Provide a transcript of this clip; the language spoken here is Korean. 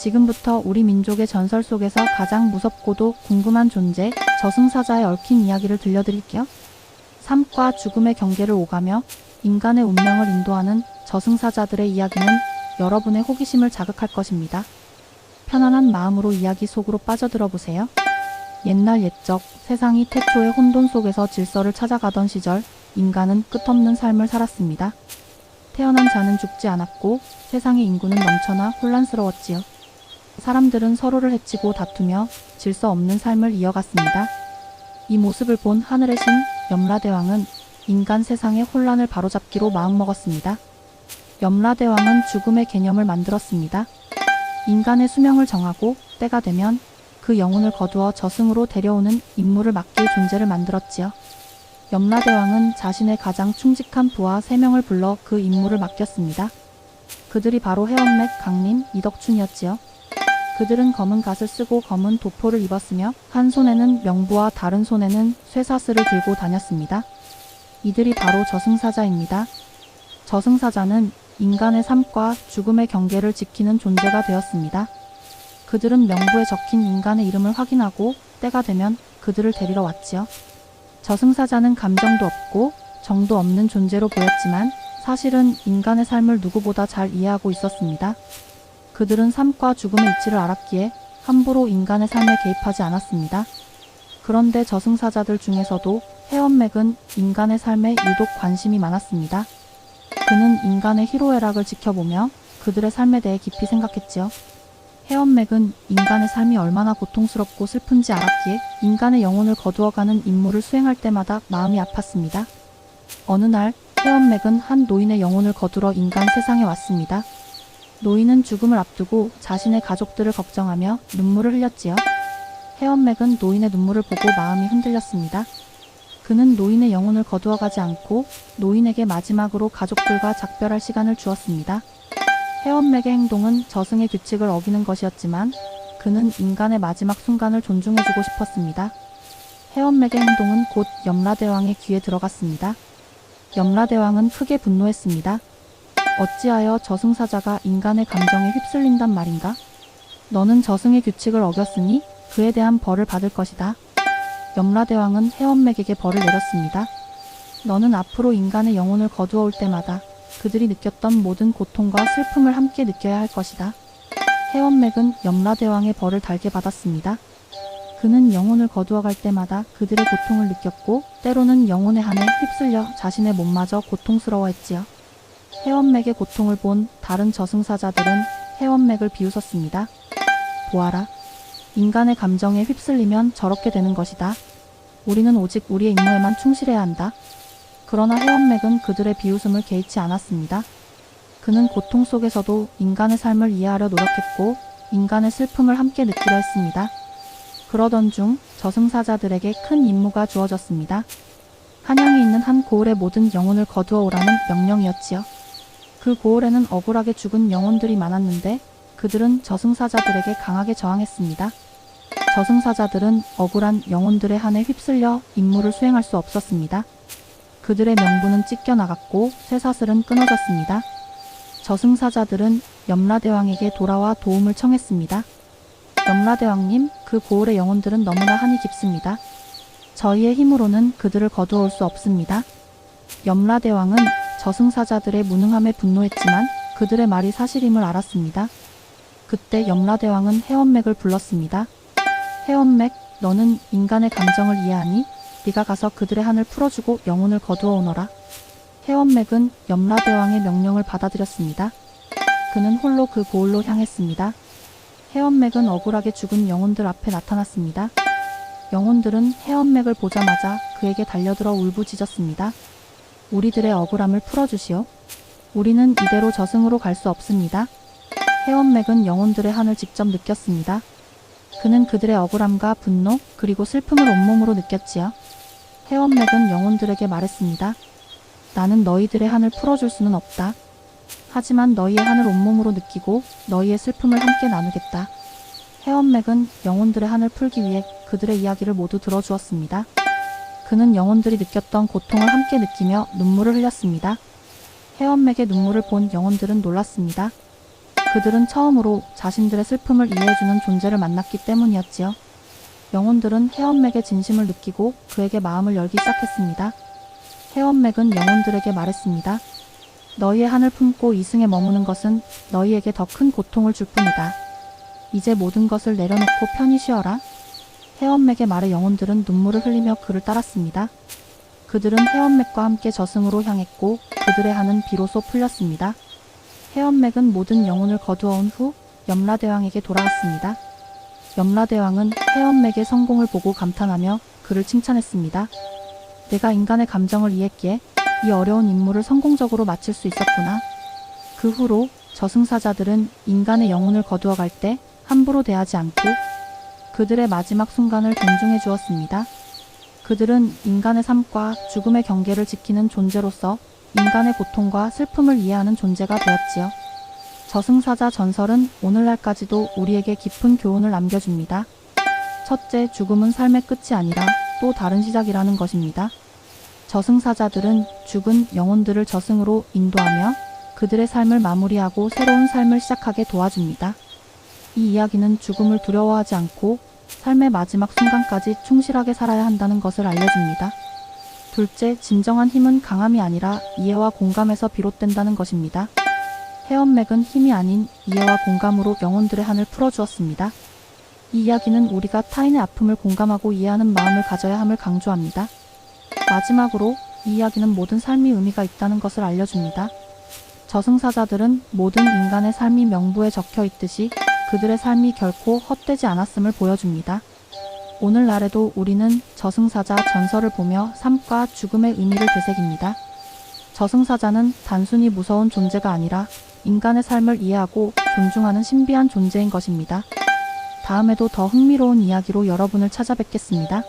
지금부터 우리 민족의 전설 속에서 가장 무섭고도 궁금한 존재, 저승사자에 얽힌 이야기를 들려드릴게요. 삶과 죽음의 경계를 오가며 인간의 운명을 인도하는 저승사자들의 이야기는 여러분의 호기심을 자극할 것입니다. 편안한 마음으로 이야기 속으로 빠져들어 보세요. 옛날 옛적 세상이 태초의 혼돈 속에서 질서를 찾아가던 시절, 인간은 끝없는 삶을 살았습니다. 태어난 자는 죽지 않았고 세상의 인구는 넘쳐나 혼란스러웠지요. 사람들은 서로를 해치고 다투며 질서 없는 삶을 이어갔습니다. 이 모습을 본 하늘의 신 염라대왕은 인간 세상의 혼란을 바로잡기로 마음먹었습니다. 염라대왕은 죽음의 개념을 만들었습니다. 인간의 수명을 정하고 때가 되면 그 영혼을 거두어 저승으로 데려오는 임무를 맡길 존재를 만들었지요. 염라대왕은 자신의 가장 충직한 부하 3명을 불러 그 임무를 맡겼습니다. 그들이 바로 해엄맥, 강림, 이덕춘이었지요. 그들은 검은 갓을 쓰고 검은 도포를 입었으며 한 손에는 명부와 다른 손에는 쇠사슬을 들고 다녔습니다. 이들이 바로 저승사자입니다. 저승사자는 인간의 삶과 죽음의 경계를 지키는 존재가 되었습니다. 그들은 명부에 적힌 인간의 이름을 확인하고 때가 되면 그들을 데리러 왔지요. 저승사자는 감정도 없고 정도 없는 존재로 보였지만 사실은 인간의 삶을 누구보다 잘 이해하고 있었습니다. 그들은 삶과 죽음의 이치를 알았기에 함부로 인간의 삶에 개입하지 않았습니다. 그런데 저승사자들 중에서도 해엄맥은 인간의 삶에 유독 관심이 많았습니다. 그는 인간의 희로애락을 지켜보며 그들의 삶에 대해 깊이 생각했지요. 해엄맥은 인간의 삶이 얼마나 고통스럽고 슬픈지 알았기에 인간의 영혼을 거두어가는 임무를 수행할 때마다 마음이 아팠습니다. 어느 날 해엄맥은 한 노인의 영혼을 거두러 인간 세상에 왔습니다. 노인은 죽음을 앞두고 자신의 가족들을 걱정하며 눈물을 흘렸지요. 해엄맥은 노인의 눈물을 보고 마음이 흔들렸습니다. 그는 노인의 영혼을 거두어가지 않고 노인에게 마지막으로 가족들과 작별할 시간을 주었습니다. 해엄맥의 행동은 저승의 규칙을 어기는 것이었지만 그는 인간의 마지막 순간을 존중해주고 싶었습니다. 해엄맥의 행동은 곧 염라대왕의 귀에 들어갔습니다. 염라대왕은 크게 분노했습니다. 어찌하여 저승사자가 인간의 감정에 휩쓸린단 말인가? 너는 저승의 규칙을 어겼으니 그에 대한 벌을 받을 것이다. 염라대왕은 해엄맥에게 벌을 내렸습니다. 너는 앞으로 인간의 영혼을 거두어올 때마다 그들이 느꼈던 모든 고통과 슬픔을 함께 느껴야 할 것이다. 해엄맥은 염라대왕의 벌을 달게 받았습니다. 그는 영혼을 거두어갈 때마다 그들의 고통을 느꼈고 때로는 영혼의 한에 휩쓸려 자신의 몸마저 고통스러워했지요. 해엄맥의 고통을 본 다른 저승사자들은 해엄맥을 비웃었습니다. 보아라. 인간의 감정에 휩쓸리면 저렇게 되는 것이다. 우리는 오직 우리의 임무에만 충실해야 한다. 그러나 해엄맥은 그들의 비웃음을 개의치 않았습니다. 그는 고통 속에서도 인간의 삶을 이해하려 노력했고 인간의 슬픔을 함께 느끼려 했습니다. 그러던 중 저승사자들에게 큰 임무가 주어졌습니다. 한양에 있는 한 고을의 모든 영혼을 거두어 오라는 명령이었지요. 그 고을에는 억울하게 죽은 영혼들이 많았는데 그들은 저승사자들에게 강하게 저항했습니다. 저승사자들은 억울한 영혼들의 한에 휩쓸려 임무를 수행할 수 없었습니다. 그들의 명부는 찢겨나갔고 쇠사슬은 끊어졌습니다. 저승사자들은 염라대왕에게 돌아와 도움을 청했습니다. 염라대왕님, 그 고을의 영혼들은 너무나 한이 깊습니다. 저희의 힘으로는 그들을 거두어올 수 없습니다. 염라대왕은 저승사자들의 무능함에 분노했지만 그들의 말이 사실임을 알았습니다. 그때 염라대왕은 해엄맥을 불렀습니다. 해엄맥, 너는 인간의 감정을 이해하니? 네가 가서 그들의 한을 풀어주고 영혼을 거두어 오너라. 해엄맥은 염라대왕의 명령을 받아들였습니다. 그는 홀로 그 고을로 향했습니다. 해엄맥은 억울하게 죽은 영혼들 앞에 나타났습니다. 영혼들은 해엄맥을 보자마자 그에게 달려들어 울부짖었습니다. 우리들의 억울함을 풀어주시오. 우리는 이대로 저승으로 갈 수 없습니다. 해엄맥은 영혼들의 한을 직접 느꼈습니다. 그는 그들의 억울함과 분노 그리고 슬픔을 온몸으로 느꼈지요. 해엄맥은 영혼들에게 말했습니다. 나는 너희들의 한을 풀어줄 수는 없다. 하지만 너희의 한을 온몸으로 느끼고 너희의 슬픔을 함께 나누겠다. 해엄맥은 영혼들의 한을 풀기 위해 그들의 이야기를 모두 들어주었습니다. 그는 영혼들이 느꼈던 고통을 함께 느끼며 눈물을 흘렸습니다. 해엄맥의 눈물을 본 영혼들은 놀랐습니다. 그들은 처음으로 자신들의 슬픔을 이해해주는 존재를 만났기 때문이었지요. 영혼들은 해엄맥의 진심을 느끼고 그에게 마음을 열기 시작했습니다. 해엄맥은 영혼들에게 말했습니다. 너희의 한을 품고 이승에 머무는 것은 너희에게 더 큰 고통을 줄 뿐이다. 이제 모든 것을 내려놓고 편히 쉬어라. 해엄맥의 말에 영혼들은 눈물을 흘리며 그를 따랐습니다. 그들은 해엄맥과 함께 저승으로 향했고 그들의 한은 비로소 풀렸습니다. 해엄맥은 모든 영혼을 거두어온 후 염라대왕에게 돌아왔습니다. 염라대왕은 해엄맥의 성공을 보고 감탄하며 그를 칭찬했습니다. 내가 인간의 감정을 이해했기에 이 어려운 임무를 성공적으로 마칠 수 있었구나. 그 후로 저승사자들은 인간의 영혼을 거두어 갈 때 함부로 대하지 않고 그들의 마지막 순간을 존중해 주었습니다. 그들은 인간의 삶과 죽음의 경계를 지키는 존재로서 인간의 고통과 슬픔을 이해하는 존재가 되었지요. 저승사자 전설은 오늘날까지도 우리에게 깊은 교훈을 남겨줍니다. 첫째, 죽음은 삶의 끝이 아니라 또 다른 시작이라는 것입니다. 저승사자들은 죽은 영혼들을 저승으로 인도하며 그들의 삶을 마무리하고 새로운 삶을 시작하게 도와줍니다. 이 이야기는 죽음을 두려워하지 않고 삶의 마지막 순간까지 충실하게 살아야 한다는 것을 알려줍니다. 둘째, 진정한 힘은 강함이 아니라 이해와 공감에서 비롯된다는 것입니다. 해엄맥은 힘이 아닌 이해와 공감으로 영혼들의 한을 풀어주었습니다. 이 이야기는 우리가 타인의 아픔을 공감하고 이해하는 마음을 가져야 함을 강조합니다. 마지막으로 이 이야기는 모든 삶이 의미가 있다는 것을 알려줍니다. 저승사자들은 모든 인간의 삶이 명부에 적혀 있듯이 그들의 삶이 결코 헛되지 않았음을 보여줍니다. 오늘날에도 우리는 저승사자 전설을 보며 삶과 죽음의 의미를 되새깁니다. 저승사자는 단순히 무서운 존재가 아니라 인간의 삶을 이해하고 존중하는 신비한 존재인 것입니다. 다음에도 더 흥미로운 이야기로 여러분을 찾아뵙겠습니다.